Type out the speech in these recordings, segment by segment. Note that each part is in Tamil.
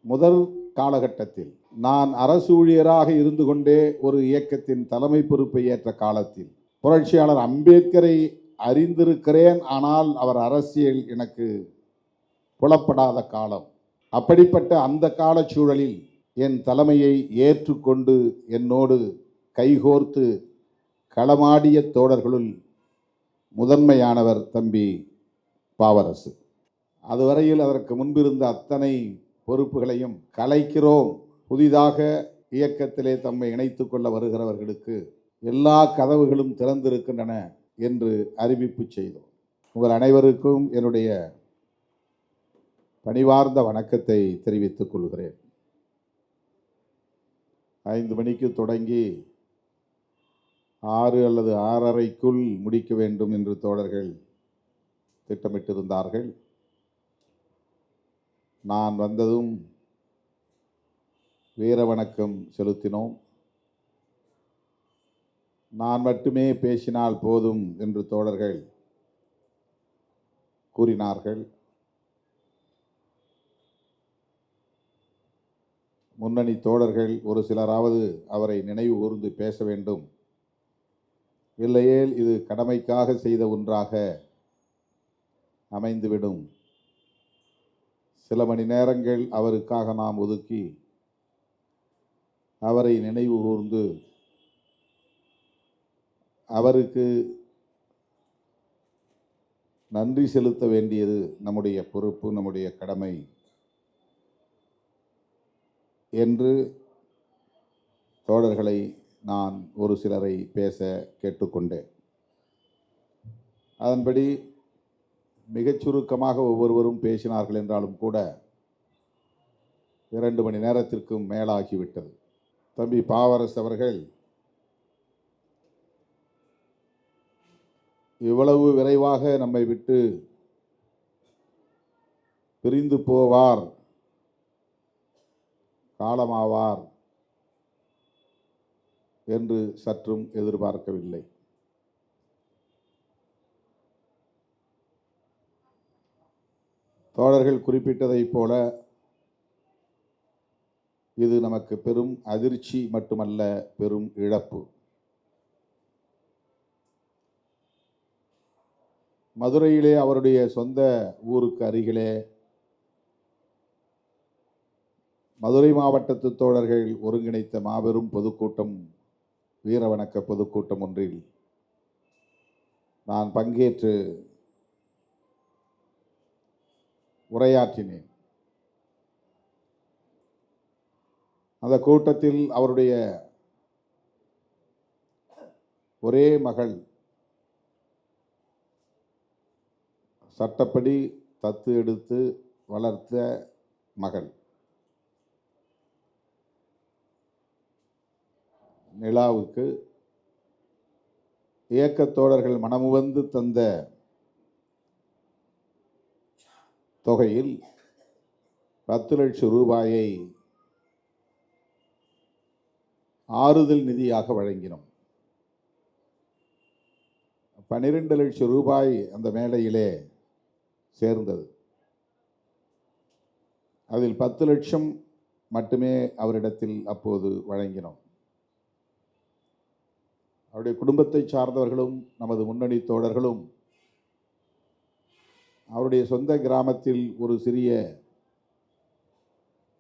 முதல் காலகட்டத்தில் நான் அரசு ஊழியராக இருந்து கொண்டே ஒரு இயக்கத்தின் தலைமை பொறுப்பை ஏற்ற காலத்தில் புரட்சியாளர் அம்பேத்கரை அறிந்திருக்கிறேன். ஆனால் அவர் அரசியல் எனக்கு புலப்படாத காலம். அப்படிப்பட்ட அந்த காலச்சூழலில் என் தலைமையை ஏற்றுக்கொண்டு என்னோடு கைகோர்த்து களமாடிய தோழர்களுள் முதன்மையானவர் தம்பி பாவரசு. அதுவரையில் அதற்கு முன்பிருந்த அத்தனை பொறுப்புகளையும் கலைக்கிறோம். புதிதாக இயக்கத்திலே தம்மை இணைத்துக் கொள்ள வருகிறவர்களுக்கு எல்லா கதவுகளும் திறந்திருக்கின்றன என்று அறிவிப்பு செய்தோம். உங்கள் அனைவருக்கும் என்னுடைய பணிவார்ந்த வணக்கத்தை தெரிவித்துக் கொள்கிறேன். 5 மணிக்கு தொடங்கி 6 அல்லது 6:30க்குள் முடிக்க வேண்டும் என்று தோழர்கள் திட்டமிட்டிருந்தார்கள். நான் வந்ததும் வீர வணக்கம் செலுத்தினோம். நான் மட்டுமே பேசினால் போதும் என்று தோழர்கள் கூறினார்கள். முன்னணி தோழர்கள் ஒரு சிலராவது அவரை நினைவு கூர்ந்து பேச வேண்டும், இல்லையேல் இது கடமைக்காக செய்த ஒன்றாக அமைந்துவிடும். சில மணி நேரங்கள் அவருக்காக நாம் ஒதுக்கி அவரை நினைவு கூர்ந்து அவருக்கு நன்றி செலுத்த வேண்டியது நம்முடைய பொறுப்பு, நம்முடைய கடமை என்று தோழர்களை நான் ஒரு சிலரை பேச கேட்டுக்கொண்டேன். அதன்படி மிகச் சுருக்கமாக ஒவ்வொருவரும் பேசினார்கள் என்றாலும் கூட 2 மணி நேரத்திற்கும் மேலாகிவிட்டது. தம்பி பாவரசு அவர்கள் இவ்வளவு விரைவாக நம்மை விட்டு பிரிந்து போவார், காலமாவார் என்று சற்றும் எதிர்பார்க்கவில்லை. தோழர்கள் குறிப்பிட்டதைப் போல இது நமக்கு பெரும் அதிர்ச்சி மட்டுமல்ல, பெரும் இழப்பு. மதுரையிலே அவருடைய சொந்த ஊருக்கு அருகிலே மதுரை மாவட்டத்து தோழர்கள் ஒருங்கிணைத்த மாபெரும் பொதுக்கூட்டம், வீரவணக்க பொதுக்கூட்டம் ஒன்றில் நான் பங்கேற்று உரையாற்றினேன். அந்த கூட்டத்தில் அவருடைய ஒரே மகள், சட்டப்படி தத்து எடுத்து வளர்த்த மகள் நிலாவுக்கு இயக்கத் தோழர்கள் மனமுவந்து தந்த தொகையில் 10 லட்சம் ரூபாயை ஆறுதல் நிதியாக வழங்கினோம். 12 லட்சம் ரூபாய் அந்த மேடையிலே சேர்ந்தது. அதில் 10 லட்சம் மட்டுமே அவரிடத்தில் அப்போது வழங்கினோம். அவருடைய குடும்பத்தை சார்ந்தவர்களும் நமது முன்னணி தோழர்களும் அவருடைய சொந்த கிராமத்தில் ஒரு சிறிய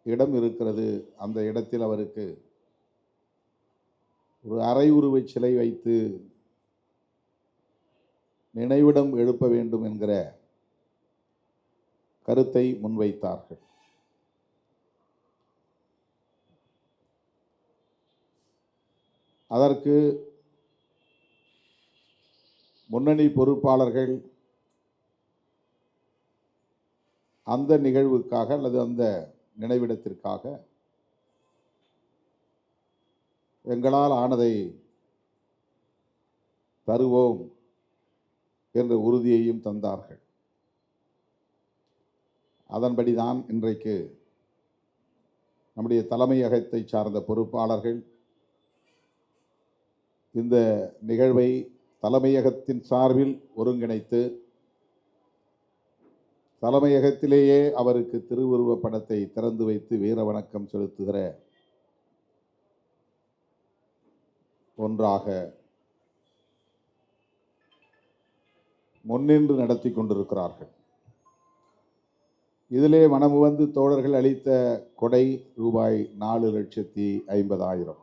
இடம் இருக்கிறது. அந்த இடத்தில் அவருக்கு ஒரு அரை உருவச் சிலை வைத்து நினைவிடம் எழுப்ப வேண்டும் என்கிற கருத்தை முன்வைத்தார்கள். அதற்கு முன்னணி பொறுப்பாளர்கள் அந்த நிகழ்வுக்காக அல்லது அந்த நினைவிடத்திற்காக எங்களால் ஆனதை தருவோம் என்ற உறுதியையும் தந்தார்கள். அதன்படிதான் இன்றைக்கு நம்முடைய தலைமையகத்தை சார்ந்த பொறுப்பாளர்கள் இந்த நிகழ்வை தலைமையகத்தின் சார்பில் ஒருங்கிணைத்து தலைமையகத்திலேயே அவருக்கு திருவுருவப் படத்தை திறந்து வைத்து வீர வணக்கம் செலுத்துகிற ஒன்றாக முன்னின்று நடத்தி கொண்டிருக்கிறார்கள். இதிலே மனமுவந்து தோழர்கள் அளித்த கொடை ரூபாய் 4,50,000,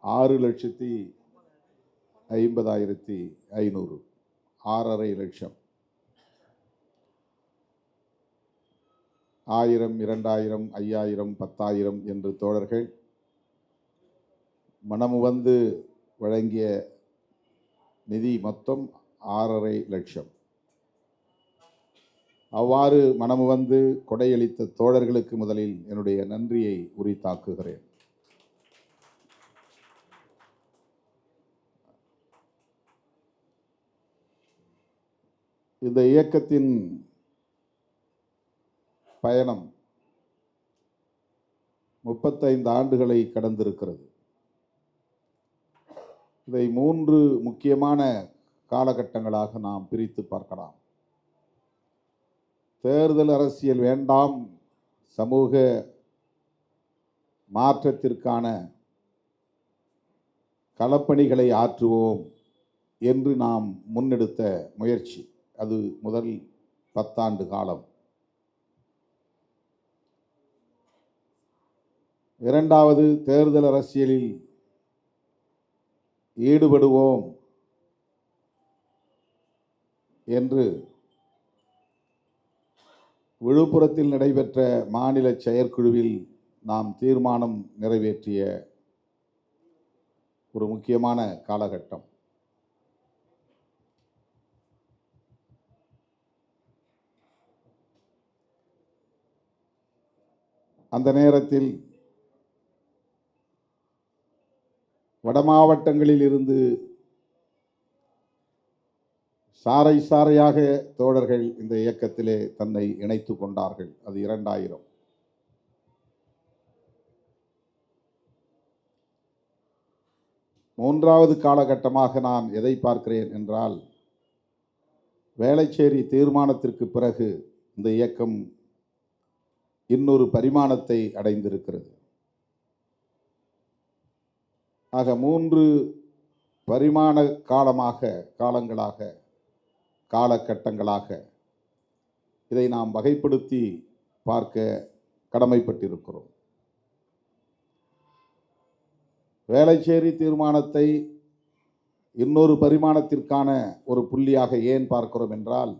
6,50,500, 6,50,000, 1000, 2000, 5000, 10,000 என்று தோழர்கள் மனமுவந்து வழங்கிய நிதி மொத்தம் 6,50,000. அவ்வாறு மனமுவந்து கொடையளித்த தோழர்களுக்கு முதலில் என்னுடைய நன்றியை உரித்தாக்குகிறேன். இந்த இயக்கத்தின் பயணம் 35 ஆண்டுகளை கடந்திருக்கிறது. இதை 3 முக்கியமான காலகட்டங்களாக நாம் பிரித்து பார்க்கலாம். தேர்தல் அரசியல் வேண்டாம், சமூக மாற்றத்திற்கான களப்பணிகளை ஆற்றுவோம் என்று நாம் முன்னெடுத்த முயற்சி. அது முதல் 10 ஆண்டு காலம். இரண்டாவது, தேர்தல் அரசியலில் ஈடுபடுவோம் என்று விழுப்புரத்தில் நடைபெற்ற மாநில செயற்குழுவில் நாம் தீர்மானம் நிறைவேற்றிய ஒரு முக்கியமான காலகட்டம். அந்த நேரத்தில் வட மாவட்டங்களில் இருந்து சாறை சாறையாக தோழர்கள் இந்த இயக்கத்திலே தன்னை இணைத்துக் கொண்டார்கள். அது 2000. மூன்றாவது காலகட்டமாக நான் எதை பார்க்கிறேன் என்றால், வேளச்சேரி தீர்மானத்திற்கு பிறகு இந்த இயக்கம் இன்னொரு பரிமாணத்தை அடைந்திருக்கிறது. ஆக 3 பரிமாண காலகட்டங்களாக இதை நாம் வகைப்படுத்தி பார்க்க கடமைப்பட்டிருக்கிறோம். வேளச்சேரி தீர்மானத்தை இன்னொரு பரிமாணத்திற்கான ஒரு புள்ளியாக ஏன் பார்க்கிறோம் என்றால்,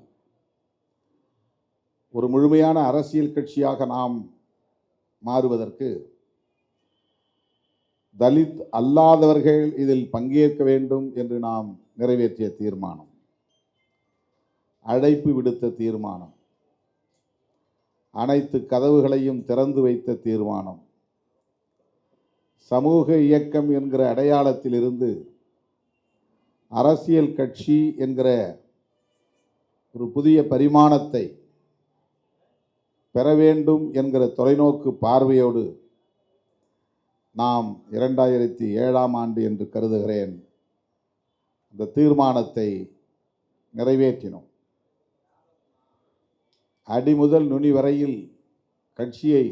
ஒரு முழுமையான அரசியல் கட்சியாக நாம் மாறுவதற்கு தலித் அல்லாதவர்கள் இதில் பங்கேற்க வேண்டும் என்று நாம் நிறைவேற்றிய தீர்மானம், அழைப்பு விடுத்த தீர்மானம், அனைத்து கதவுகளையும் திறந்து வைத்த தீர்மானம், சமூக இயக்கம் என்கிற அடையாளத்திலிருந்து அரசியல் கட்சி என்கிற ஒரு புதிய பரிமாணத்தை பெற வேண்டும் என்கிற தொலைநோக்கு பார்வையோடு நாம் 2007ஆம் ஆண்டு என்று கருதுகிறேன் அந்த தீர்மானத்தை நிறைவேற்றினோம். அடிமுதல் நுனி வரையில் கட்சியை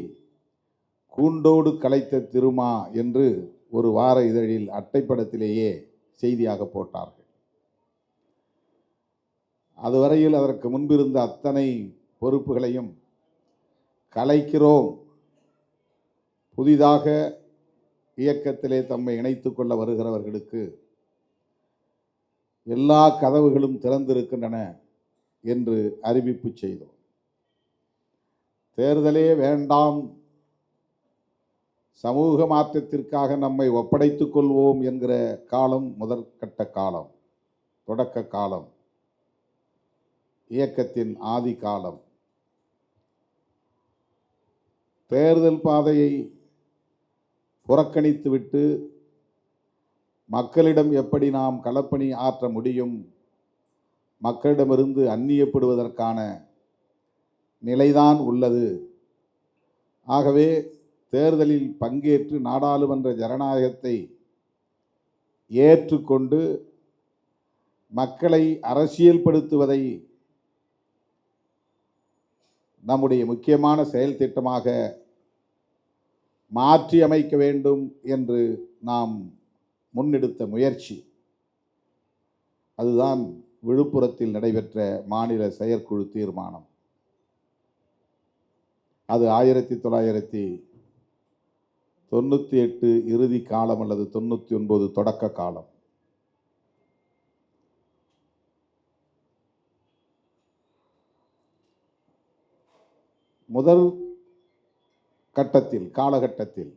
கூண்டோடு கலைத்த திருமா என்று ஒரு வார இதழில் அட்டைப்படத்திலேயே செய்தியாக போட்டார்கள். அதுவரையில் அதற்கு முன்பிருந்த அத்தனை பொறுப்புகளையும் கலைக்கிறோம். புதிதாக இயக்கத்திலே தம்மை இணைத்துக் கொள்ள வருகிறவர்களுக்கு எல்லா கதவுகளும் திறந்திருக்கின்றன என்று அறிவிப்பு செய்தோம். தேர்தலே வேண்டாம், சமூக மாற்றத்திற்காக நம்மை ஒப்படைத்துக் கொள்வோம் என்கிற காலம் முதற்கட்ட காலம், தொடக்க காலம், இயக்கத்தின் ஆதி காலம். தேர்தல் பாதையை புறக்கணித்துவிட்டு மக்களிடம் எப்படி நாம் களப்பணி ஆற்ற முடியும், மக்களிடமிருந்து அந்நியப்படுவதற்கான நிலைதான் உள்ளது. ஆகவே தேர்தலில் பங்கேற்று நாடாளுமன்ற ஜனநாயகத்தை ஏற்றுக்கொண்டு மக்களை அரசியல்படுத்துவதை நம்முடைய முக்கியமான செயல் திட்டமாக மாற்றி அமைக்க வேண்டும் என்று நாம் முன்னெடுத்த முயற்சி. அதுதான் விழுப்புரத்தில் நடைபெற்ற மாநில செயற்குழு தீர்மானம். அது 1998 இறுதி காலம் அல்லது 99 தொடக்க காலம். முதல் காலகட்டத்தில்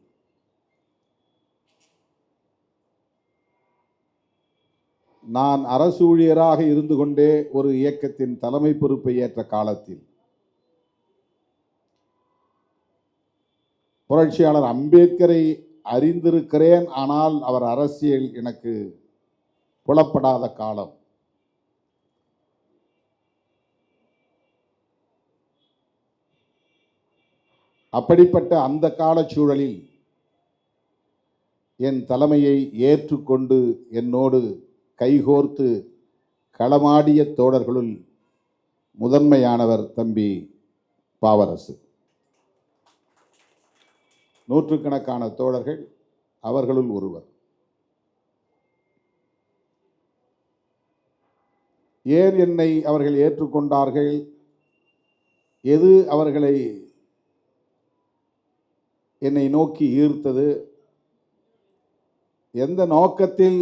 நான் அரசு ஊழியராக இருந்து கொண்டே ஒரு இயக்கத்தின் தலைமை பொறுப்பை ஏற்ற காலத்தில் புரட்சியாளர் அம்பேத்கரை அறிந்திருக்கிறேன். ஆனால் அவர் அரசியல் எனக்கு புலப்படாத காலம். அப்படிப்பட்ட அந்த காலச்சூழலில் என் தலைமையை ஏற்றுக்கொண்டு என்னோடு கைகோர்த்து களமாடிய தோழர்களுள் முதன்மையானவர் தம்பி பாவரசு. நூற்றுக்கணக்கான தோழர்கள், அவர்களுள் ஒருவர். ஏன் என்னை அவர்கள் ஏற்றுக்கொண்டார்கள்? எது அவர்களை என்னை நோக்கி ஈர்த்தது? எந்த நோக்கத்தில்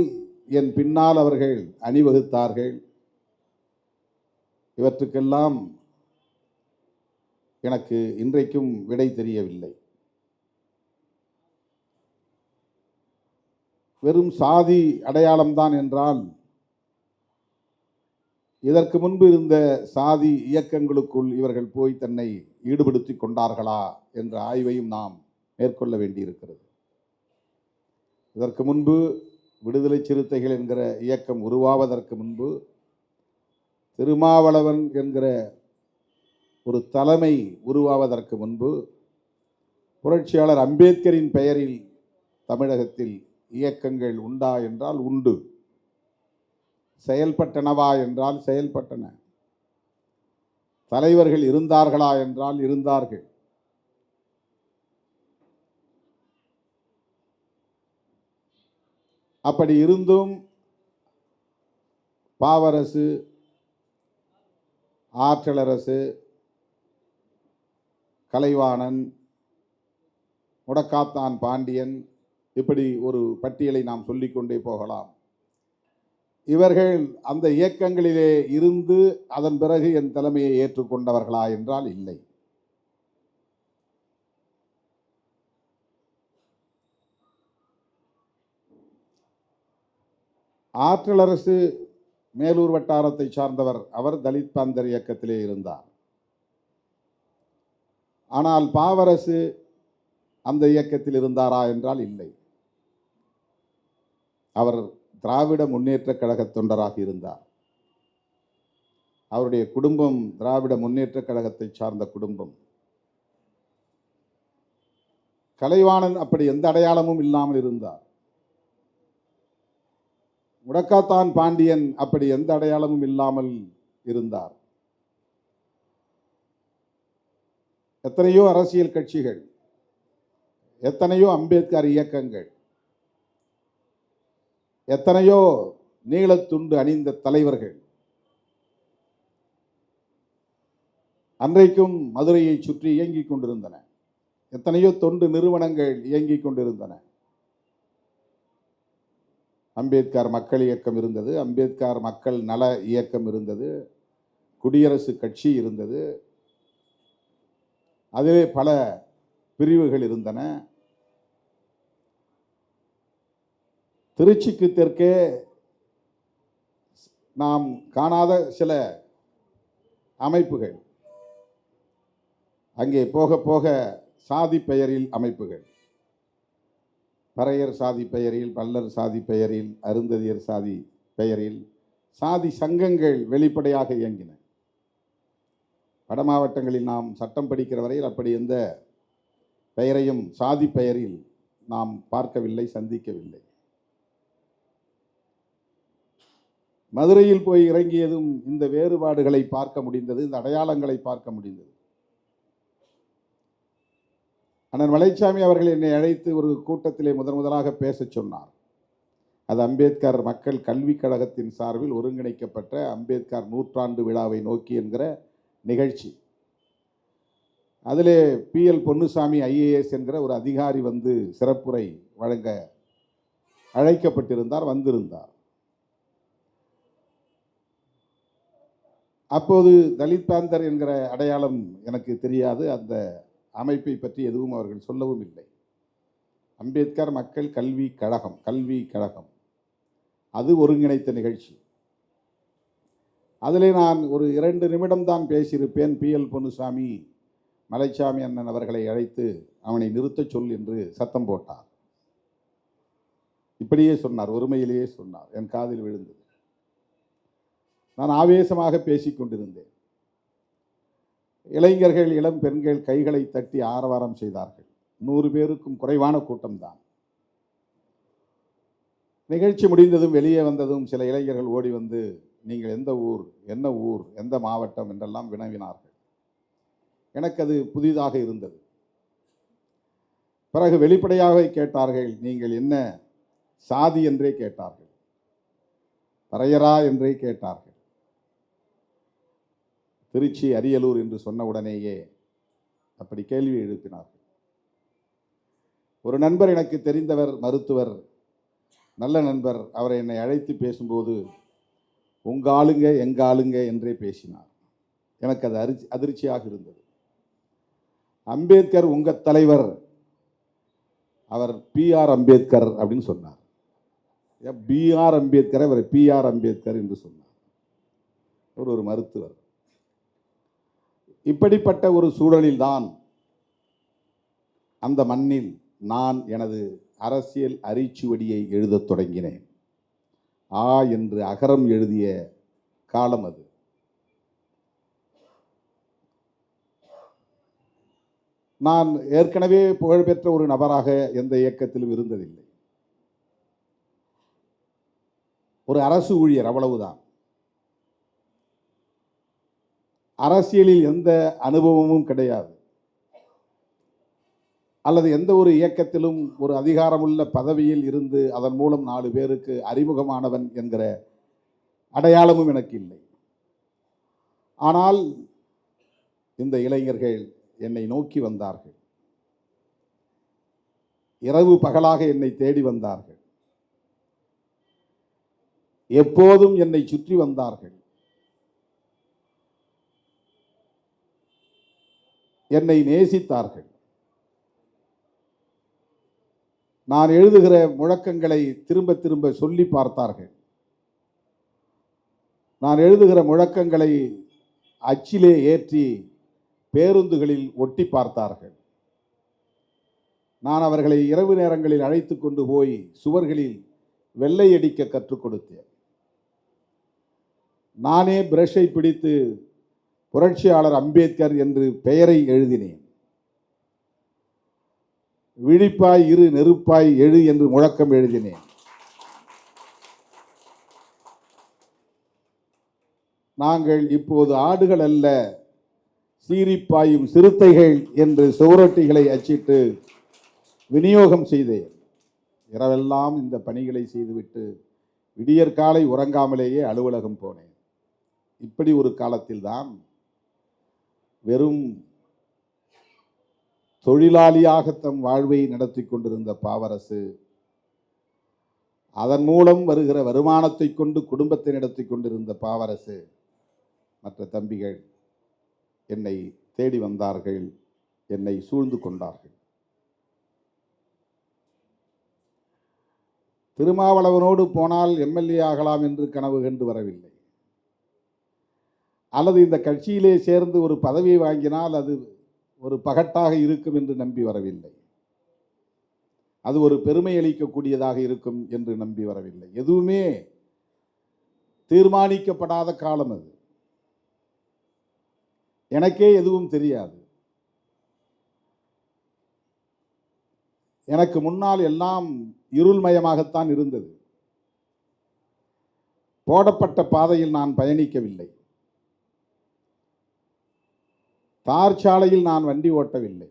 என் பின்னால் அவர்கள் அணிவகுத்தார்கள்? இவற்றுக்கெல்லாம் எனக்கு இன்றைக்கும் விடை தெரியவில்லை. வெறும் சாதி அடையாளம்தான் என்றால், இதற்கு முன்பு இருந்த சாதி இயக்கங்களுக்குள் இவர்கள் போய் தன்னை ஈடுபடுத்திக் கொண்டார்களா என்ற ஆய்வையும் நாம் மேற்கொள்ள வேண்டியிருக்கிறது. இதற்கு முன்பு விடுதலை சிறுத்தைகள் என்கிற இயக்கம் உருவாவதற்கு முன்பு திருமாவளவன் என்கிற ஒரு தலைமை உருவாவதற்கு முன்பு புரட்சியாளர் அம்பேத்கரின் பெயரில் தமிழகத்தில் இயக்கங்கள் உண்டா என்றால் உண்டு. செயல்பட்டனவா என்றால் செயல்பட்டன. தலைவர்கள் இருந்தார்களா என்றால் இருந்தார்கள். அப்படி இருந்தும் பாவரசு, ஆற்றலரசு, கலைவாணன், முடக்காத்தான் பாண்டியன், இப்படி ஒரு பட்டியலை நாம் சொல்லிக்கொண்டே போகலாம். இவர்கள் அந்த இயக்கங்களிலே இருந்து அதன் பிறகு என் தலைமையை ஏற்றுக்கொண்டவர்களா என்றால் இல்லை. ஆற்றலரசு மேலூர் வட்டாரத்தை சார்ந்தவர். அவர் தலித் பாந்தர் இயக்கத்திலே இருந்தார். ஆனால் பாவரசு அந்த இயக்கத்தில் இருந்தாரா என்றால் இல்லை. அவர் திராவிட முன்னேற்ற கழக தொண்டராக இருந்தார். அவருடைய குடும்பம் திராவிட முன்னேற்ற கழகத்தை சார்ந்த குடும்பம். கலைவாணன் அப்படி எந்த அடையாளமும் இல்லாமல் இருந்தார். முடக்காத்தான் பாண்டியன் அப்படி எந்த அடையாளமும் இல்லாமல் இருந்தார். எத்தனையோ அரசியல் கட்சிகள், எத்தனையோ அம்பேத்கர் இயக்கங்கள், எத்தனையோ நீலத்துண்டு அணிந்த தலைவர்கள் அன்றைக்கும் மதுரையை சுற்றி இயங்கிக் கொண்டிருந்தன. எத்தனையோ தொண்டு நிறுவனங்கள் இயங்கிக் கொண்டிருந்தன. அம்பேத்கர் மக்கள் இயக்கம் இருந்தது, அம்பேத்கர் மக்கள் நல இயக்கம் இருந்தது, குடியரசு கட்சி இருந்தது, அதிலே பல பிரிவுகள் இருந்தன. திருச்சிக்கு தெற்கே நாம் காணாத சில அமைப்புகள், அங்கே போக போக சாதி பெயரில் அமைப்புகள், பறையர் சாதி பெயரில், பல்லர் சாதி பெயரில், அருந்ததியர் சாதி பெயரில் சாதி சங்கங்கள் வெளிப்படையாக இயங்கின. வட மாவட்டங்களில் நாம் சட்டம் படிக்கிற வரையில் அப்படி எந்த பெயரையும் சாதி பெயரில் நாம் பார்க்கவில்லை, சந்திக்கவில்லை. மதுரையில் போய் இறங்கியதும் இந்த வேறுபாடுகளை பார்க்க முடிந்தது, இந்த அடையாளங்களை பார்க்க முடிந்தது. அண்ணன் மலைச்சாமி அவர்கள் என்னை அழைத்து ஒரு கூட்டத்திலே முதலாக பேசச் சொன்னார். அது அம்பேத்கர் மக்கள் கல்விக் கழகத்தின் சார்பில் ஒருங்கிணைக்கப்பட்ட அம்பேத்கர் நூற்றாண்டு விழாவை நோக்கி என்கிற நிகழ்ச்சி. அதிலே PL பொன்னுசாமி IAS என்கிற ஒரு அதிகாரி வந்து சிறப்புரை வழங்க அழைக்கப்பட்டிருந்தார், வந்திருந்தார். அப்போது தலித் பேந்தர் என்கிற அடையாளம் எனக்கு தெரியாது. அந்த அமைப்பை பற்றி எதுவும் அவர்கள் சொல்லவும் இல்லை. அம்பேத்கர் மக்கள் கல்வி கழகம் அது ஒருங்கிணைத்த நிகழ்ச்சி. அதிலே நான் ஒரு 2 நிமிடம் தான் பேசியிருப்பேன். PL பொன்னுசாமி மலைச்சாமி அண்ணன் அவர்களை அழைத்து அவனை நிறுத்தச் சொல் என்று சத்தம் போட்டார். இப்படியே சொன்னார், ஒருமையிலேயே சொன்னார். என் காதில் விழுந்தது. நான் ஆவேசமாக பேசிக் கொண்டிருந்தேன். இளைஞர்கள், இளம் பெண்கள் கைகளை தட்டி ஆரவாரம் செய்தார்கள். 100 பேருக்கும் குறைவான கூட்டம்தான். நிகழ்ச்சி முடிந்ததும் வெளியே வந்ததும் சில இளைஞர்கள் ஓடி வந்து, நீங்கள் எந்த ஊர், என்ன ஊர், எந்த மாவட்டம் என்றெல்லாம் வினவினார்கள். எனக்கு அது புதிதாக இருந்தது. பிறகு வெளிப்படையாக கேட்டார்கள், நீங்கள் என்ன சாதி என்றே கேட்டார்கள், பறையரா என்றே கேட்டார்கள். திருச்சி, அரியலூர் என்று சொன்ன உடனேயே அப்படி கேள்வி எழுப்பினார்கள். ஒரு நண்பர், எனக்கு தெரிந்தவர், மருத்துவர், நல்ல நண்பர், அவரை என்னை அழைத்து பேசும்போது உங்க ஆளுங்க எங்க ஆளுங்க என்றே பேசினார். எனக்கு அது அதிர்ச்சியாக இருந்தது. அம்பேத்கர் உங்க தலைவர், அவர் PR அம்பேத்கர் அப்படின்னு சொன்னார். BR அம்பேத்கர், அவர் PR அம்பேத்கர் என்று சொன்னார். ஒரு மருத்துவர். இப்படிப்பட்ட ஒரு சூழலில்தான் அந்த மண்ணில் நான் எனது அரசியல் அரிச்சுவடியை எழுதத் தொடங்கினேன். என்று அகரம் எழுதிய காலம் அது. நான் ஏற்கனவே புகழ்பெற்ற ஒரு நபராக எந்த இயக்கத்திலும் இருந்ததில்லை. ஒரு அரசு ஊழியர், அவ்வளவுதான். அரசியலில் எந்த அனுபவமும் கிடையாது. அல்லது எந்த ஒரு இயக்கத்திலும் ஒரு அதிகாரமுள்ள பதவியில் இருந்து அதன் மூலம் 4 பேருக்கு அறிமுகமானவன் என்கிற அடையாளமும் எனக்கு இல்லை. ஆனால் இந்த இளைஞர்கள் என்னை நோக்கி வந்தார்கள். இரவு பகலாக என்னை தேடி வந்தார்கள். எப்போதும் என்னை சுற்றி வந்தார்கள். என்னை நேசித்தார்கள். நான் எழுதுகிற முழக்கங்களை திரும்ப திரும்ப சொல்லி பார்த்தார்கள். நான் எழுதுகிற முழக்கங்களை அச்சிலே ஏற்றி பேருந்துகளில் ஒட்டி பார்த்தார்கள். நான் அவர்களை இரவு நேரங்களில் அழைத்து கொண்டு போய் சுவர்களில் வெள்ளை அடிக்க கற்றுக் கொடுத்தேன். நானே பிரஷை பிடித்து புரட்சியாளர் அம்பேத்கர் என்று பெயரை எழுதினேன். விழிப்பாய் இரு, நெருப்பாய் எழு என்று முழக்கம் எழுதினேன். நாங்கள் இப்போது ஆடுகள் அல்ல, சீரிப்பாயும் சிறுத்தைகள் என்று சுவரொட்டிகளை அச்சிட்டு விநியோகம் செய்தேன். இரவெல்லாம் இந்த பணிகளை செய்துவிட்டு விடியற்காலை உறங்காமலேயே அலுவலகம் போனேன். இப்படி ஒரு காலத்தில்தான் வெறும் தொழிலாளியாக தம் வாழ்வை நடத்தி கொண்டிருந்த பாவரசு, அதன் மூலம் வருகிற வருமானத்தை கொண்டு குடும்பத்தை நடத்தி கொண்டிருந்த பாவரசு, மற்ற தம்பிகள் என்னை தேடி வந்தார்கள், என்னை சூழ்ந்து கொண்டார்கள். திருமாவளவனோடு போனால் MLA ஆகலாம் என்று கனவு கண்டு வரவில்லை. அல்லது இந்த கட்சியிலே சேர்ந்து ஒரு பதவியை வாங்கினால் அது ஒரு பகட்டாக இருக்கும் என்று நம்பி வரவில்லை. அது ஒரு பெருமை அளிக்கக்கூடியதாக இருக்கும் என்று நம்பி வரவில்லை. எதுவுமே தீர்மானிக்கப்படாத காலம் அது. எனக்கே எதுவும் தெரியாது. எனக்கு முன்னால் எல்லாம் இருள்மயமாகத்தான் இருந்தது. போடப்பட்ட பாதையில் நான் பயணிக்கவில்லை. தார் சாலையில் நான் வண்டி ஓட்டவில்லை.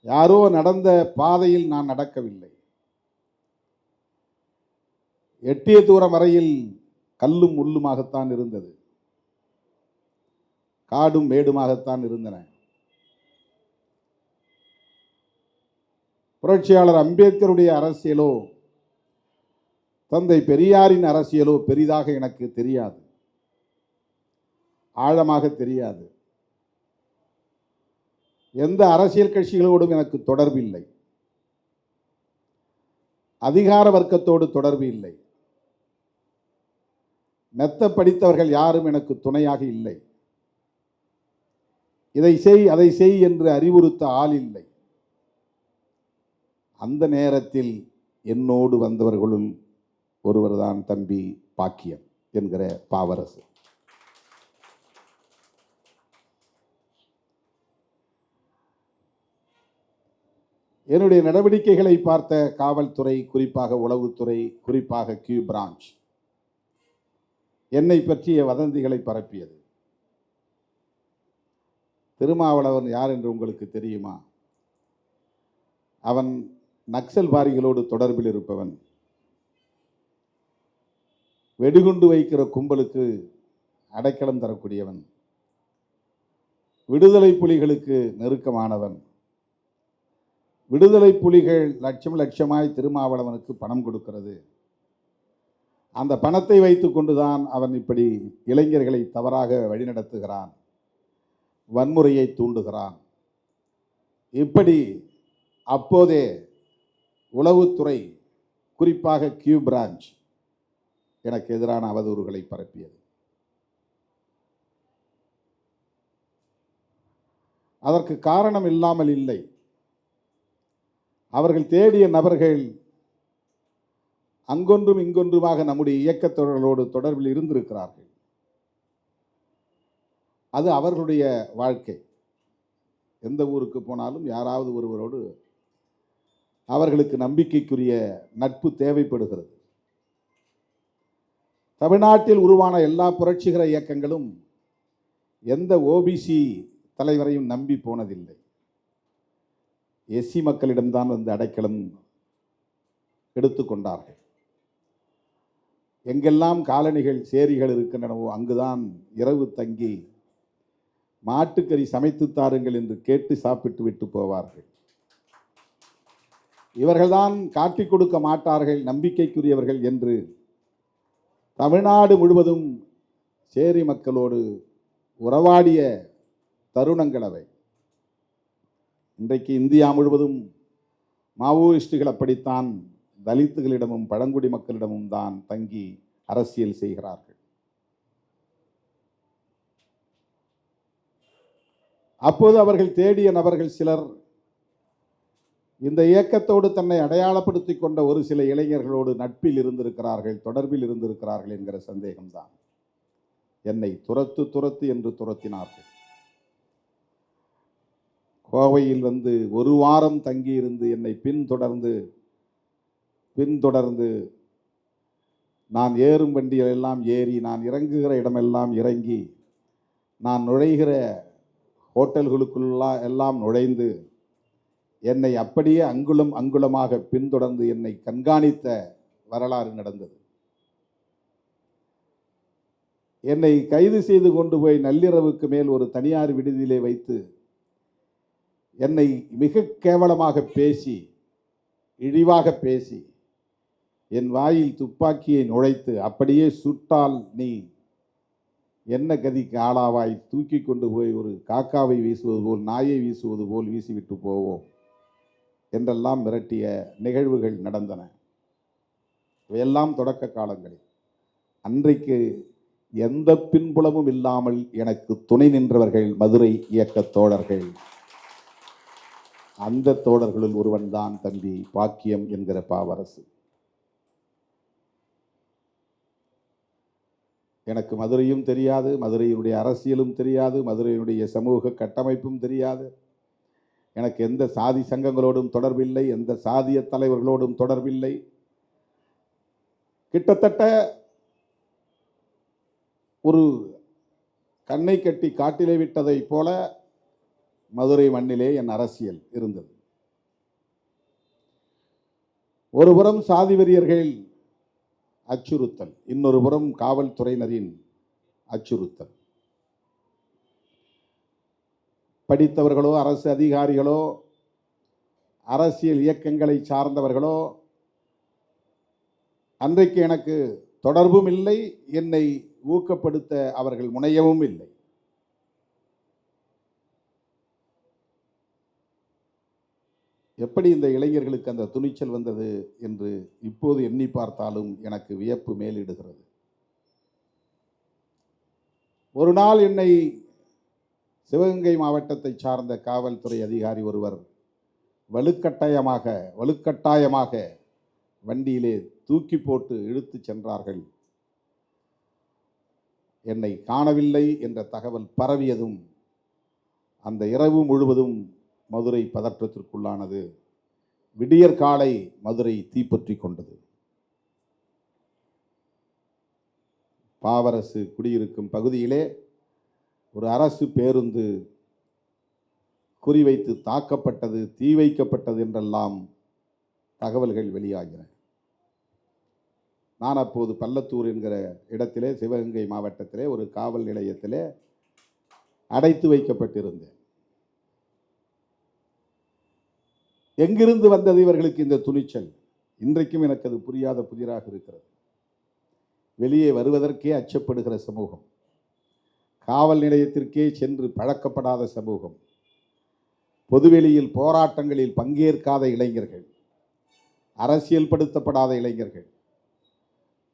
யாரோ நடந்த பாதையில் நான் நடக்கவில்லை. எட்டிய தூரம் வரையில் கல்லும் முள்ளுமாகத்தான் இருந்தது, காடும் மேடுமாகத்தான் இருந்தன. புரட்சியாளர் அம்பேத்கருடைய அரசியலோ தந்தை பெரியாரின் அரசியலோ பெரிதாக எனக்கு தெரியாது, ஆழமாக தெரியாது. எந்த அரசியல் கட்சிகளோடும் எனக்கு தொடர்பு இல்லை, அதிகார வர்க்கத்தோடு தொடர்பு இல்லை, மெத்த படித்தவர்கள் யாரும் எனக்கு துணையாக இல்லை, இதை செய் அதை செய் என்று அறிவுறுத்த ஆள் இல்லை. அந்த நேரத்தில் என்னோடு வந்தவர்களுள் ஒருவர்தான் தம்பி பாக்கியம் என்கிற பாவரசு. என்னுடைய நடவடிக்கைகளை பார்த்த காவல்துறை, குறிப்பாக உளவுத்துறை, குறிப்பாக கியூ பிரான்ச் என்னை பற்றிய வதந்திகளை பரப்பியது. திருமாவளவன் யார் என்று உங்களுக்கு தெரியுமா? அவன் நக்சல்வாதிகளோடு தொடர்பில் இருப்பவன், வெடிகுண்டு வைக்கிற கும்பலுக்கு அடைக்கலம் தரக்கூடியவன், விடுதலை புலிகளுக்கு நெருக்கமானவன். விடுதலை புலிகள் லட்சம் லட்சமாய் திருமாவளவனுக்கு பணம் கொடுக்கிறது. அந்த பணத்தை வைத்துக் கொண்டுதான் அவன் இப்படி இளைஞர்களை தவறாக வழிநடத்துகிறான், வன்முறையை தூண்டுகிறான். இப்படி அப்போதே உளவுத்துறை, குறிப்பாக கியூ பிரான்ச் எனக்கு எதிரான அவதூறுகளை பரப்பியது. அதற்கு காரணம் இல்லாமல் இல்லை. அவர்கள் தேடிய நபர்கள் அங்கொன்றும் இங்கொன்றுமாக நம்முடைய இயக்கத்தோழர்களோடு தொடர்பில் இருந்திருக்கிறார்கள். அது அவர்களுடைய வாழ்க்கை. எந்த ஊருக்கு போனாலும் யாராவது ஒருவரோடு அவர்களுக்கு நம்பிக்கைக்குரிய நட்பு தேவைப்படுகிறது. தமிழ்நாட்டில் உருவான எல்லா புரட்சிகர இயக்கங்களும் எந்த ஓபிசி தலைவரையும் நம்பி போனதில்லை. எஸ்சி மக்களிடம்தான் வந்து அடைக்கலம் எடுத்துக்கொண்டார்கள். எங்கெல்லாம் காலனிகள், சேரிகள் இருக்கின்றனவோ அங்குதான் இரவு தங்கி மாட்டுக்கறி சமைத்து தாருங்கள் என்று கேட்டு சாப்பிட்டு விட்டு போவார்கள். இவர்கள்தான் காட்டிக் கொடுக்க மாட்டார்கள், நம்பிக்கைக்குரியவர்கள் என்று தமிழ்நாடு முழுவதும் சேரி மக்களோடு உறவாடிய தருணங்கள் அவை. இன்றைக்கு இந்தியா முழுவதும் மாவோயிஸ்டுகள் அப்படித்தான் தலித்துகளிடமும் பழங்குடி மக்களிடமும் தான் தங்கி அரசியல் செய்கிறார்கள். அப்போது அவர்கள் தேடிய நபர்கள் சிலர் இந்த இயக்கத்தோடு தன்னை அடையாளப்படுத்திக் கொண்ட ஒரு சில இளைஞர்களோடு நட்பில் இருந்திருக்கிறார்கள், தொடர்பில் இருந்திருக்கிறார்கள் என்கிற சந்தேகம்தான். என்னை துரத்து என்று துரத்தினார்கள். கோவையில் வந்து ஒரு வாரம் தங்கியிருந்து என்னை பின்தொடர்ந்து நான் ஏறும் வண்டிகளெல்லாம் ஏறி, நான் இறங்குகிற இடமெல்லாம் இறங்கி, நான் நுழைகிற ஹோட்டல்களுக்குள்ளெல்லாம் நுழைந்து என்னை அப்படியே அங்குலம் அங்குலமாக பின்தொடர்ந்து என்னை கண்காணித்த வரலாறு நடந்தது. என்னை கைது செய்து கொண்டு போய் நள்ளிரவுக்கு மேல் ஒரு தனியார் விடுதியிலே வைத்து என்னை மிக கேவலமாக பேசி, இழிவாக பேசி, என் வாயில் துப்பாக்கியை நுழைத்து அப்படியே சுட்டால் நீ என்ன கதிக்கு ஆளாவாய், தூக்கி கொண்டு போய் ஒரு காக்காவை வீசுவது போல், நாயை வீசுவது போல் வீசிவிட்டு போவோம் என்றெல்லாம் மிரட்டிய நிகழ்வுகள் நடந்தன. இவையெல்லாம் தொடக்க காலங்களில். அன்றைக்கு எந்த பின்புலமும் இல்லாமல் எனக்கு துணை நின்றவர்கள் மதுரை இயக்க தோழர்கள். அந்த தோழர்களுள் ஒருவன் தான் தம்பி பாக்கியம் என்கிற பாவரசு. எனக்கு மதுரையும் தெரியாது, மதுரையினுடைய அரசியலும் தெரியாது, மதுரையினுடைய சமூக கட்டமைப்பும் தெரியாது. எனக்கு எந்த சாதி சங்கங்களோடும் தொடர்பில்லை, எந்த சாதிய தலைவர்களோடும் தொடர்பில்லை. கிட்டத்தட்ட ஒரு கண்ணை கட்டி காட்டிலே விட்டதை போல மதுரை மண்ணிலே என் அரசியல் இருந்தது. ஒருபுறம் சாதி வெறியர்கள் அச்சுறுத்தல், இன்னொரு புறம் காவல்துறையினரின் அச்சுறுத்தல். படித்தவர்களோ அரசு அதிகாரிகளோ அரசியல் இயக்கங்களை சார்ந்தவர்களோ அன்றைக்கு எனக்கு தொடர்பும் இல்லை, என்னை ஊக்கப்படுத்த அவர்கள் முனையவும் இல்லை. எப்படி இந்த இளைஞர்களுக்கு அந்த துணிச்சல் வந்தது என்று இப்போது எண்ணி பார்த்தாலும் எனக்கு வியப்பு மேலிடுகிறது. ஒரு நாள் என்னை சிவகங்கை மாவட்டத்தை சார்ந்த காவல்துறை அதிகாரி ஒருவர் வலுக்கட்டாயமாக வண்டியிலே தூக்கி போட்டு இழுத்து சென்றார்கள். என்னை காணவில்லை என்ற தகவல் பரவியதும் அந்த இரவு முழுவதும் மதுரை பதற்றத்திற்குள்ளானது. விடியற் காலை மதுரை தீப்பற்றி கொண்டது. பாவரசு குடியிருக்கும் பகுதியிலே ஒரு அரசு பேருந்து குறிவைத்து தாக்கப்பட்டது, தீ வைக்கப்பட்டது என்றெல்லாம் தகவல்கள் வெளியாகின. நான் அப்போது பள்ளத்தூர் என்கிற இடத்திலே, சிவகங்கை மாவட்டத்திலே ஒரு காவல் நிலையத்திலே அடைத்து வைக்கப்பட்டிருந்தேன். எங்கிருந்து வந்தது இவர்களுக்கு இந்த துணிச்சல்? இன்றைக்கும் எனக்கு அது புரியாத புதிராக இருக்கிறது. வெளியே வருவதற்கே அச்சப்படுகிற சமூகம், காவல் நிலையத்திற்கே சென்று பழக்கப்படாத சமூகம், பொதுவெளியில் போராட்டங்களில் பங்கேற்காத இளைஞர்கள், அரசியல்படுத்தப்படாத இளைஞர்கள்,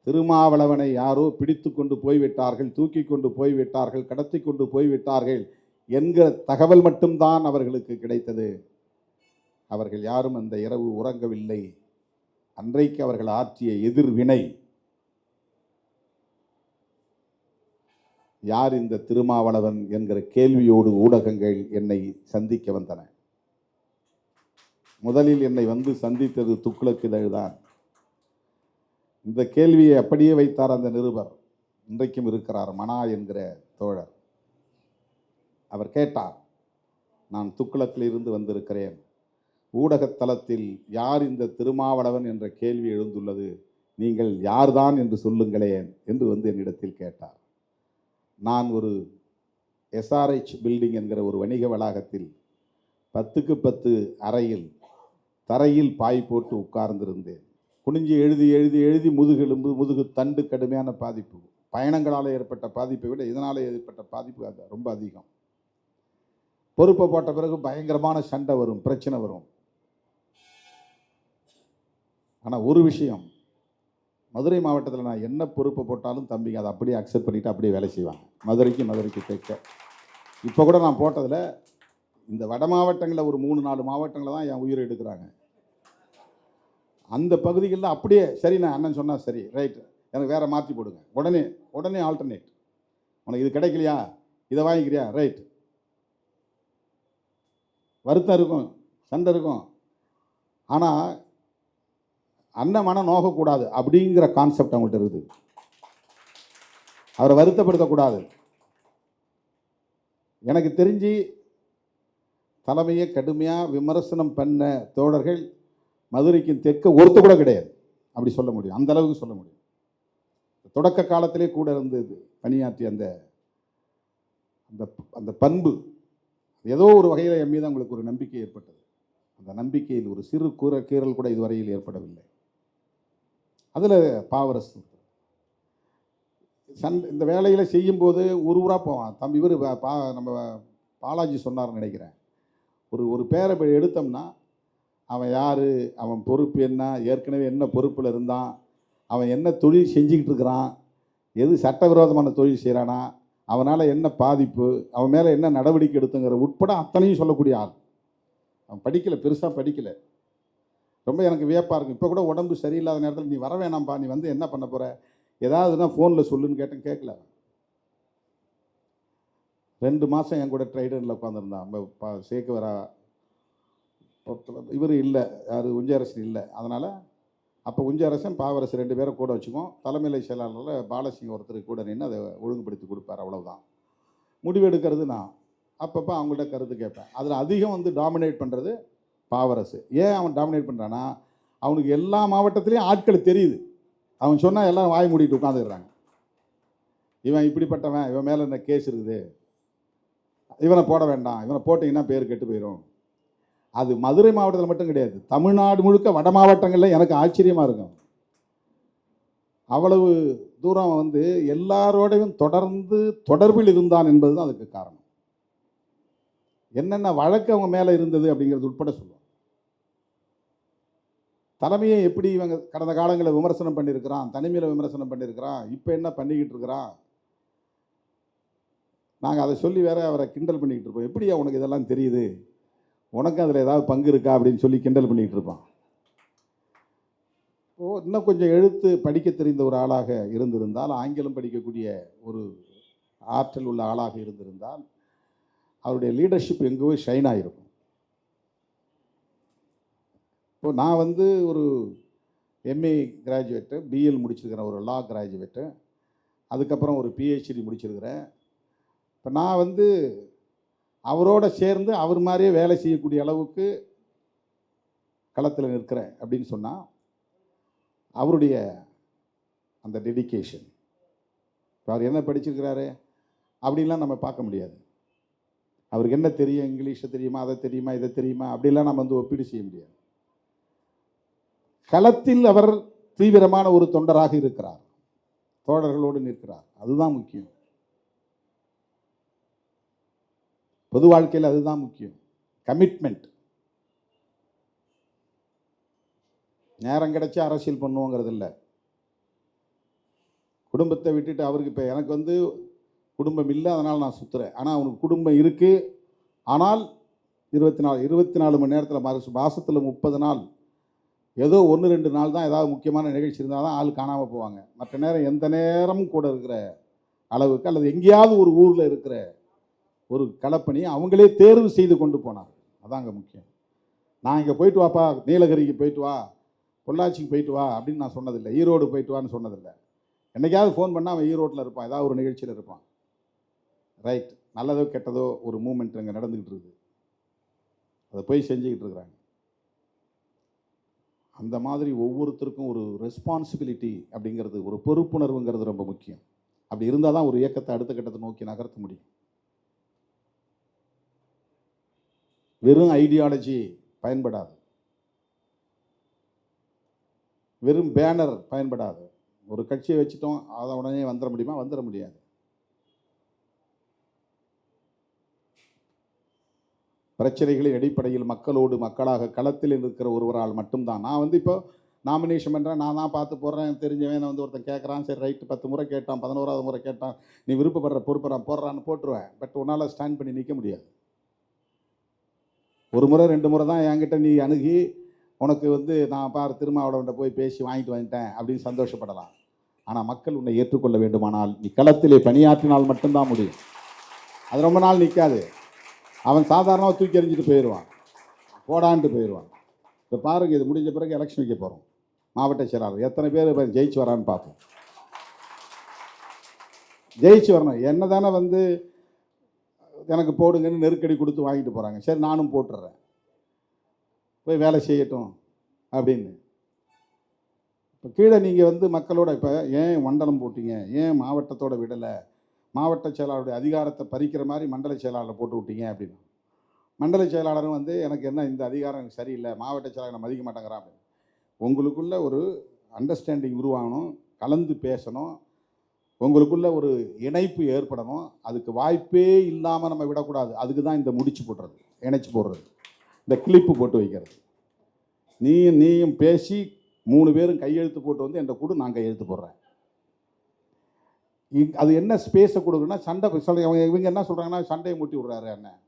திருமாவளவனை யாரோ பிடித்து கொண்டு போய்விட்டார்கள், தூக்கி கொண்டு போய்விட்டார்கள், கடத்தி கொண்டு போய்விட்டார்கள் என்கிற தகவல் மட்டும்தான் அவர்களுக்கு கிடைத்தது. அவர்கள் யாரும் அந்த இரவு உறங்கவில்லை. அன்றைக்கு அவர்கள் ஆற்றிய எதிர்வினை, யார் இந்த திருமாவளவன் என்கிற கேள்வியோடு ஊடகங்கள் என்னை சந்திக்க வந்தன. முதலில் என்னை வந்து சந்தித்தது துக்ளக் இதழ்தான். இந்த கேள்வியை அப்படியே வைத்தார் அந்த நிருபர், இன்றைக்கும் இருக்கிறார், மனா என்கிற தோழர். அவர் கேட்டார், நான் துக்ளக்கில் இருந்து வந்திருக்கிறேன், ஊடகத்தளத்தில் யார் இந்த திருமாவளவன் என்ற கேள்வி எழுந்துள்ளது, நீங்கள் யார்தான் என்று சொல்லுங்களேன் என்று வந்து என்னிடத்தில் கேட்டார். நான் ஒரு SRH பில்டிங் என்கிற ஒரு வணிக வளாகத்தில் 10க்கு 10 அறையில் தரையில் பாய் போட்டு உட்கார்ந்திருந்தேன். குனிஞ்சு எழுதி எழுதி எழுதி முதுகெலும்பு, முதுகு தண்டு கடுமையான பாதிப்பு. பயணங்களால் ஏற்பட்ட பாதிப்பை விட இதனால் ஏற்பட்ட பாதிப்பு அது ரொம்ப அதிகம். பொறுப்பை போட்ட பிறகு பயங்கரமான சண்டை வரும், பிரச்சனை வரும். ஆனால் ஒரு விஷயம், மதுரை மாவட்டத்தில் நான் என்ன பொறுப்பை போட்டாலும் தம்பிங்க அதை அப்படியே அக்செப்ட் பண்ணிவிட்டு அப்படியே வேலை செய்வாங்க. மதுரைக்கு தைக்க. இப்போ கூட நான் போட்டதில் இந்த வட மாவட்டங்களில் ஒரு 3-4 மாவட்டங்களில் தான் என் உயிரை எடுக்கிறாங்க. அந்த பகுதிகளில் அப்படியே சரி, நான் அண்ணன் சொன்னால் சரி, ரைட், எனக்கு வேறு மாற்றி போடுங்க, உடனே ஆல்டர்னேட், உனக்கு இது கிடைக்கலையா, இதை வாங்கிக்கிறியா, ரைட். வருத்தம் இருக்கும், சண்டை இருக்கும், ஆனால் அண்ணன் மனம் நோகக்கூடாது அப்படிங்கிற கான்செப்ட் அவங்கள்ட்ட இருக்குது. அவரை வருத்தப்படுத்தக்கூடாது. எனக்கு தெரிஞ்சு தலைமையை கடுமையாக விமர்சனம் பண்ண தோழர்கள் மதுரைக்கு தெற்க ஒருத்த கூட கிடையாது, அப்படி சொல்ல முடியும், அந்த அளவுக்கு சொல்ல முடியும். தொடக்க காலத்திலே கூட இருந்தது பணியாற்றி அந்த அந்த பண்பு ஏதோ ஒரு வகையில் என் மீது அவங்களுக்கு ஒரு நம்பிக்கை ஏற்பட்டது. அந்த நம்பிக்கையில் ஒரு சிறு கீறல் கூட இதுவரையில் ஏற்படவில்லை. அதில் பாவரசு இந்த வேலையில் செய்யும்போது ஊராக போவான் தம்பி. இவர் நம்ம பாலாஜி சொன்னார்னு நினைக்கிறேன், ஒரு பேரை எடுத்தோம்னா அவன் யார், அவன் பொறுப்பு என்ன, ஏற்கனவே என்ன பொறுப்பில் இருந்தான், அவன் என்ன தொழில் செஞ்சுக்கிட்டு இருக்கிறான், எது சட்டவிரோதமான தொழில் செய்கிறானா, அவனால் என்ன பாதிப்பு, அவன் மேலே என்ன நடவடிக்கை எடுத்துங்கிற உட்பட அத்தனையும் சொல்லக்கூடிய ஆள். அவன் படிக்கலை, பெருசாக படிக்கலை. ரொம்ப எனக்கு வியப்பாக இருக்கும். இப்போ கூட உடம்பு சரியில்லாத நேரத்தில் நீ வர வேணாம்ப்பா, நீ வந்து என்ன பண்ண போகிற, ஏதாவதுனா ஃபோனில் சொல்லுன்னு கேட்டேன், கேட்கல. 2 மாதம் என் கூட ட்ரைடனில் உட்காந்துருந்தான். சேக்குவரா இவர் இல்லை, யார், உஞ்சரசன் இல்லை. அதனால் அப்போ உஞ்சரசன் பாவரசு 2 பேரை கூட வச்சுக்கோம். தலைமையிலை செயலாளரில் பாலசிங்கம் ஒருத்தர் கூட நின்று அதை ஒழுங்குபடுத்தி கொடுப்பார், அவ்வளவுதான். முடிவு எடுக்கிறது நான். அப்பப்போ அவங்கள்ட்ட கருத்து கேட்பேன். அதில் அதிகம் வந்து டாமினேட் பண்ணுறது பாவரசு. ஏன் அவன் டாமினேட் பண்ணுறான்னா, அவனுக்கு எல்லா மாவட்டத்திலையும் ஆட்கள் தெரியுது. அவன் சொன்னால் எல்லாம் வாய் மூடிட்டு உட்காந்துடுறாங்க. இவன் இப்படிப்பட்டவன், இவன் மேலே என்ன கேஸ் இருக்குது, இவனை போட வேண்டாம், இவனை போட்டிங்கன்னா பேர் கெட்டு போயிடும். அது மதுரை மாவட்டத்தில் மட்டும் கிடையாது, தமிழ்நாடு முழுக்க வட மாவட்டங்களில் எனக்கு ஆச்சரியமாக இருக்கும். அவ்வளவு தூரம் வந்து எல்லாரோடையும் தொடர்ந்து தொடர்பில் இருந்தான் என்பது தான் அதுக்கு காரணம். என்னென்ன வழக்கு அவங்க மேலே இருந்தது அப்படிங்கிறது உட்பட சொல்லுவோம். தலைமையை எப்படி இவங்க கடந்த காலங்களில் விமர்சனம் பண்ணியிருக்கிறான், தனிமையில் விமர்சனம் பண்ணியிருக்கிறான், இப்போ என்ன பண்ணிக்கிட்டு இருக்கிறான், நாங்கள் அதை சொல்லி வேற அவரை கிண்டல் பண்ணிக்கிட்டு இருப்போம். எப்படியா உனக்கு இதெல்லாம் தெரியுது, உனக்கு அதில் ஏதாவது பங்கு இருக்கா அப்படின்னு சொல்லி கிண்டல் பண்ணிக்கிட்டு இருப்பான். இன்னும் கொஞ்சம் எழுத்து படிக்க தெரிந்த ஒரு ஆளாக இருந்திருந்தால், ஆங்கிலம் படிக்கக்கூடிய ஒரு ஆற்றல் உள்ள ஆளாக இருந்திருந்தால், அவருடைய லீடர்ஷிப் எங்கேயோ ஷைன் ஆகிருக்கும். இப்போ நான் வந்து ஒரு எம்ஏ கிராஜுவேட்டு, பிஎல் முடிச்சிருக்கிறேன், ஒரு லா கிராஜுவேட்டு, அதுக்கப்புறம் ஒரு பிஹெச்டி முடிச்சிருக்கிறேன். இப்போ நான் வந்து அவரோட சேர்ந்து அவர் மாதிரியே வேலை செய்யக்கூடிய அளவுக்கு களத்தில் நிற்கிறேன் அப்படின்னு சொன்னால், அவருடைய அந்த டெடிகேஷன், இப்போ அவர் என்ன படிச்சிருக்கிறாரு அப்படின்லாம் நம்ம பார்க்க முடியாது. அவருக்கு என்ன தெரியும், இங்கிலீஷை தெரியுமா, அதை தெரியுமா, இதை தெரியுமா, அப்படிலாம் நம்ம வந்து ஒப்பீடு செய்ய முடியாது. களத்தில் அவர் தீவிரமான ஒரு தொண்டராக இருக்கிறார், தோழர்களோடு நிற்கிறார், அதுதான் முக்கியம். பொது வாழ்க்கையில் அதுதான் முக்கியம், கமிட்மெண்ட். நேரம் கிடைச்சா அரசியல் பண்ணுவோங்கிறது இல்லை. குடும்பத்தை விட்டுட்டு அவருக்கு இப்போ எனக்கு வந்து குடும்பம் இல்லை, அதனால் நான் சுற்றுறேன். ஆனால் அவனுக்கு குடும்பம் இருக்குது. ஆனால் 24 மணி நேரத்தில் மாதத்தில் 30 நாள் ஏதோ 1-2 நாள் தான் ஏதாவது முக்கியமான நிகழ்ச்சி இருந்தால் தான் ஆள் காணாமல் போவாங்க. மற்ற நேரம் எந்த நேரமும் கூட இருக்கிற அளவுக்கு, அல்லது எங்கேயாவது ஒரு ஊரில் இருக்கிற ஒரு களப்பணி அவங்களே தேர்வு செய்து கொண்டு போனார். அதாங்க முக்கியம். நான் இங்கே போயிட்டு வாப்பா, நீலகிரிக்கு போயிட்டு வா, பொள்ளாச்சிக்கு போயிட்டு வா அப்படின்னு நான் சொன்னதில்லை, ஈரோடு போயிட்டு வான்னு சொன்னதில்லை. என்றைக்காவது ஃபோன் பண்ணால் அவன் ஈரோட்டில் இருப்பான், ஏதாவது ஒரு நிகழ்ச்சியில் இருப்பான். ரைட், நல்லதோ கெட்டதோ ஒரு மூமெண்ட் அங்கே நடந்துக்கிட்டு இருக்குது, அதை போய் செஞ்சுக்கிட்டு இருக்கிறாங்க. அந்த மாதிரி ஒவ்வொருத்தருக்கும் ஒரு ரெஸ்பான்சிபிலிட்டி அப்படிங்கிறது, ஒரு பொறுப்புணர்வுங்கிறது ரொம்ப முக்கியம். அப்படி இருந்தால் தான் ஒரு இயக்கத்தை அடுத்த கட்டத்தை நோக்கி நகர்த்த முடியும். வெறும் ஐடியாலஜி பயன்படாது, வெறும் பேனர் பயன்படாது. ஒரு கட்சியை வச்சுட்டோம், அதை உடனே வந்துட முடியுமா? வந்துட முடியாது. பிரச்சனைகளின் அடிப்படையில் மக்களோடு மக்களாக களத்தில் இருக்கிற ஒருவரால் மட்டும்தான். நான் வந்து இப்போ நாமினேஷன் பண்ணுறேன், நான் தான் பார்த்து போடுறேன், தெரிஞ்சவன் வந்து ஒருத்தன் கேட்குறான், சரி ரைட்டு 10 முறை கேட்டான், 11வது முறை கேட்டான், நீ விருப்பப்படுற பொறுப்பை நான் போடுறான்னு போட்டுருவேன். பட் உன்னால் ஸ்டாண்ட் பண்ணி நிற்க முடியாது. ஒரு முறை 2 முறை தான் என்கிட்ட நீ அணுகி உனக்கு வந்து நான் பார் திருமாவளவன்ட்ட போய் பேசி வாங்கிட்டு வந்துட்டேன் அப்படின்னு சந்தோஷப்படலாம். ஆனால் மக்கள் உன்னை ஏற்றுக்கொள்ள வேண்டுமானால் நீ களத்திலே பணியாற்றினால் மட்டும்தான் முடியும். அது ரொம்ப நாள் நிற்காது. அவன் சாதாரணமாக தூக்கி எறிஞ்சிட்டு போயிடுவான், போடான்ட்டு போயிடுவான். இப்போ பாருங்கள், இது முடிஞ்ச பிறகு எலெக்ஷன் வைக்க போகிறோம். மாவட்ட செயலாளர் எத்தனை பேர் ஜெயிச்சு வரான்னு பார்ப்போம். ஜெயிச்சு வரணும். என்ன தானே வந்து எனக்கு போடுங்கன்னு நெருக்கடி கொடுத்து வாங்கிட்டு போகிறாங்க. சரி, நானும் போட்டுடுறேன், போய் வேலை செய்யட்டும் அப்படின்னு. இப்போ கீழே நீங்கள் வந்து மக்களோட இப்போ ஏன் மண்டலம் போட்டீங்க, ஏன் மாவட்டத்தோட விடலை, மாவட்ட செயலாளருடைய அதிகாரத்தை பறிக்கிற மாதிரி மண்டல செயலாளரை போட்டு விட்டீங்க அப்படின்னு. மண்டல செயலாளரும் வந்து எனக்கு என்ன இந்த அதிகாரம் எனக்கு சரியில்லை, மாவட்ட செயலாளரை மதிக்க மாட்டேங்கிறான் அப்படின்னு. உங்களுக்குள்ள ஒரு அண்டர்ஸ்டாண்டிங் உருவாகணும், கலந்து பேசணும், உங்களுக்குள்ள ஒரு இணைப்பு ஏற்படணும். அதுக்கு வாய்ப்பே இல்லாமல் நம்ம விடக்கூடாது. அதுக்கு தான் இந்த முடிச்சு போடுறது, இணைச்சி போடுறது, இந்த கிளிப்பு போட்டு வைக்கிறது. நீயும் பேசி 3 பேரும் கையெழுத்து போட்டு வந்து என்கிட்ட கூட நான் கையெழுத்து போடுறேன். அது என்ன ஸ்பேஸை கொடுக்குன்னா, சண்டை சொல்ல இவங்க என்ன சொல்கிறாங்கன்னா, சண்டையை மூட்டி விட்றாரு அண்ணன்,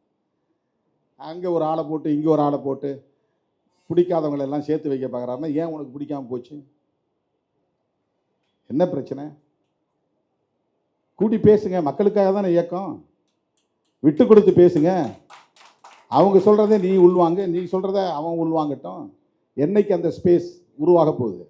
அங்கே ஒரு ஆளை போட்டு இங்கே ஒரு ஆளை போட்டு பிடிக்காதவங்களெல்லாம் சேர்த்து வைக்க பார்க்குறாருன்னா, ஏன் உனக்கு பிடிக்காமல் போச்சு, என்ன பிரச்சனை? கூட்டி பேசுங்க, மக்களுக்காக தானே இயக்கம், விட்டு கொடுத்து பேசுங்க. அவங்க சொல்கிறத நீ உள்வாங்க, நீ சொல்கிறத அவன் உள்வாங்கட்டும். என்னைக்கு அந்த ஸ்பேஸ் உருவாக போகுது?